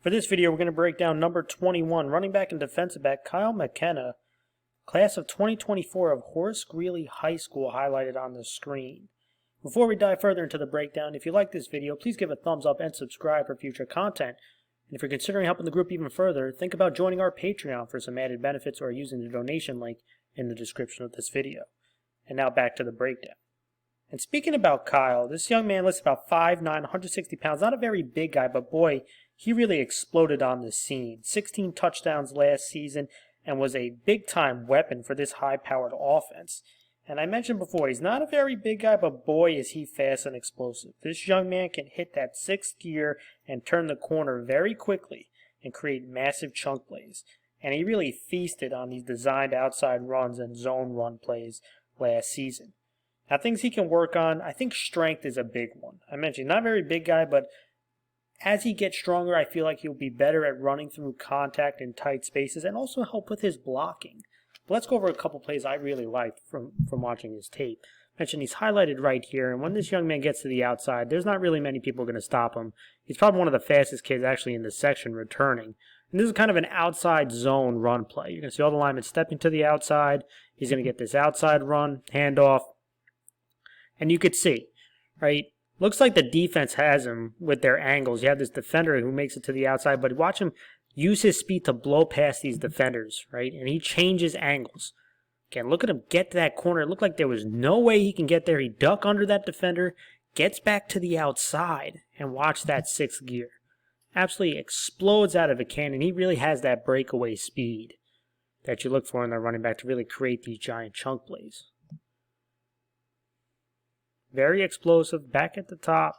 For this video, we're going to break down number 21, running back and defensive back Kyle McKenney, class of 2024 of Horace Greeley High School, highlighted on the screen. Before we dive further into the breakdown, if you like this video, please give a thumbs up and subscribe for future content. And if you're considering helping the group even further, think about joining our Patreon for some added benefits or using the donation link in the description of this video. And now back to the breakdown. And speaking about Kyle, this young man lists about 5'9", 160 pounds, not a very big guy, but boy, he really exploded on the scene. 16 touchdowns last season and was a big-time weapon for this high-powered offense. And I mentioned before, he's not a very big guy, but boy, is he fast and explosive. This young man can hit that sixth gear and turn the corner very quickly and create massive chunk plays. And he really feasted on these designed outside runs and zone run plays last season. Now, things he can work on, I think strength is a big one. I mentioned not a very big guy, but as he gets stronger, I feel like he'll be better at running through contact in tight spaces and also help with his blocking. But let's go over a couple plays I really liked from watching his tape. I mentioned he's highlighted right here, and when this young man gets to the outside, there's not really many people going to stop him. He's probably one of the fastest kids actually in the section returning. And this is kind of an outside zone run play. You're going to see all the linemen stepping to the outside. He's going to get this outside run, handoff. And you could see, right? Looks like the defense has him with their angles. You have this defender who makes it to the outside, but watch him use his speed to blow past these defenders, right? And he changes angles. Again, look at him get to that corner. It looked like there was no way he can get there. He ducked under that defender, gets back to the outside, and watch that sixth gear. Absolutely explodes out of a cannon. He really has that breakaway speed that you look for in the running back to really create these giant chunk plays. Very explosive, back at the top.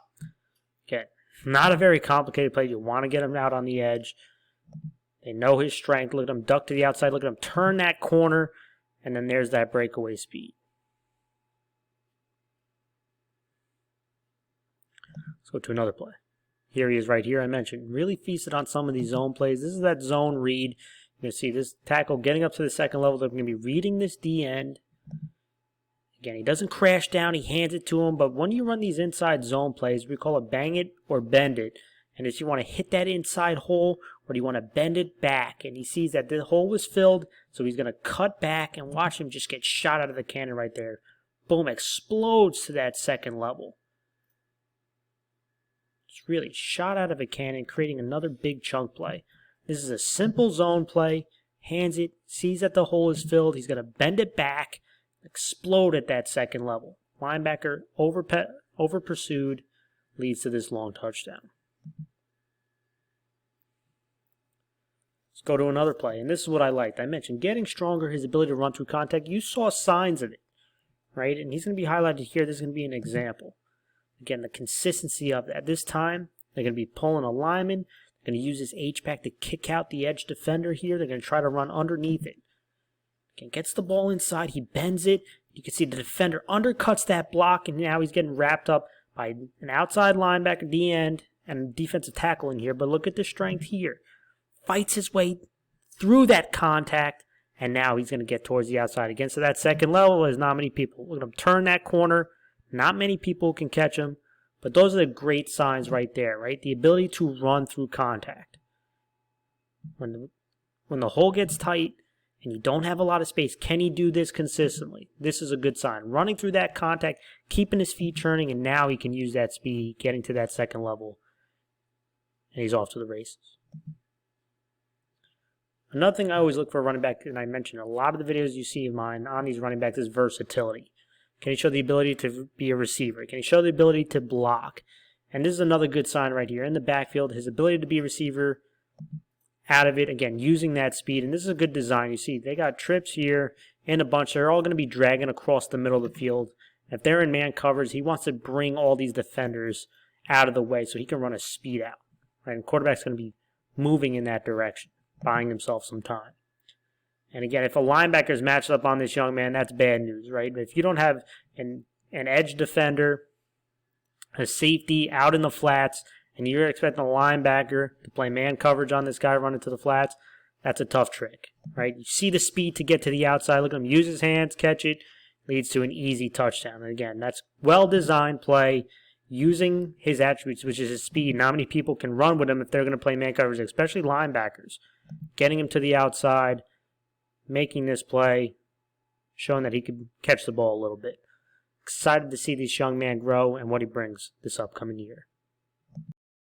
Okay, not a very complicated play. You want to get him out on the edge. They know his strength. Look at him duck to the outside. Look at him turn that corner. And then there's that breakaway speed. Let's go to another play. Here he is right here. I mentioned really feasted on some of these zone plays. This is that zone read. You're going to see this tackle getting up to the second level. They're going to be reading this D end. Again, he doesn't crash down, he hands it to him, but when you run these inside zone plays, we call it bang it or bend it. And if you want to hit that inside hole, or do you want to bend it back? And he sees that the hole was filled, so he's going to cut back and watch him just get shot out of the cannon right there. Boom, explodes to that second level. It's really shot out of a cannon, creating another big chunk play. This is a simple zone play. Hands it, sees that the hole is filled, he's going to bend it back. Explode at that second level. Linebacker over pursued leads to this long touchdown. Let's go to another play, and this is what I liked. I mentioned getting stronger, his ability to run through contact. You saw signs of it, right? And he's going to be highlighted here. This is going to be an example. Again, the consistency of that. This time, they're going to be pulling a lineman. They're going to use this H-back to kick out the edge defender here. They're going to try to run underneath it. Again, gets the ball inside, he bends it. You can see the defender undercuts that block, and now he's getting wrapped up by an outside linebacker, D end, and defensive tackle in here. But look at the strength here. Fights his way through that contact, and now he's going to get towards the outside again. So that second level, there's not many people. Look at him turn that corner. Not many people can catch him. But those are the great signs right there, right? The ability to run through contact. When the hole gets tight, and you don't have a lot of space, can he do this consistently? This is a good sign. Running through that contact, keeping his feet churning, and now he can use that speed, getting to that second level. And he's off to the races. Another thing I always look for a running back, and I mentioned a lot of the videos you see of mine on these running backs, is versatility. Can he show the ability to be a receiver? Can he show the ability to block? And this is another good sign right here. In the backfield, his ability to be a receiver out of it, again, using that speed. And this is a good design. You see, they got trips here in a bunch. They're all going to be dragging across the middle of the field. If they're in man covers, he wants to bring all these defenders out of the way so he can run a speed out. Right? And the quarterback's going to be moving in that direction, buying himself some time. And again, if a linebacker's matched up on this young man, that's bad news, right? If you don't have an edge defender, a safety out in the flats, and you're expecting a linebacker to play man coverage on this guy running to the flats, that's a tough trick, right? You see the speed to get to the outside. Look at him use his hands, catch it, leads to an easy touchdown. And again, that's well-designed play. using his attributes, which is his speed, and how many people can run with him if they're going to play man coverage, especially linebackers. Getting him to the outside, making this play, showing that he could catch the ball a little bit. Excited to see this young man grow and what he brings this upcoming year.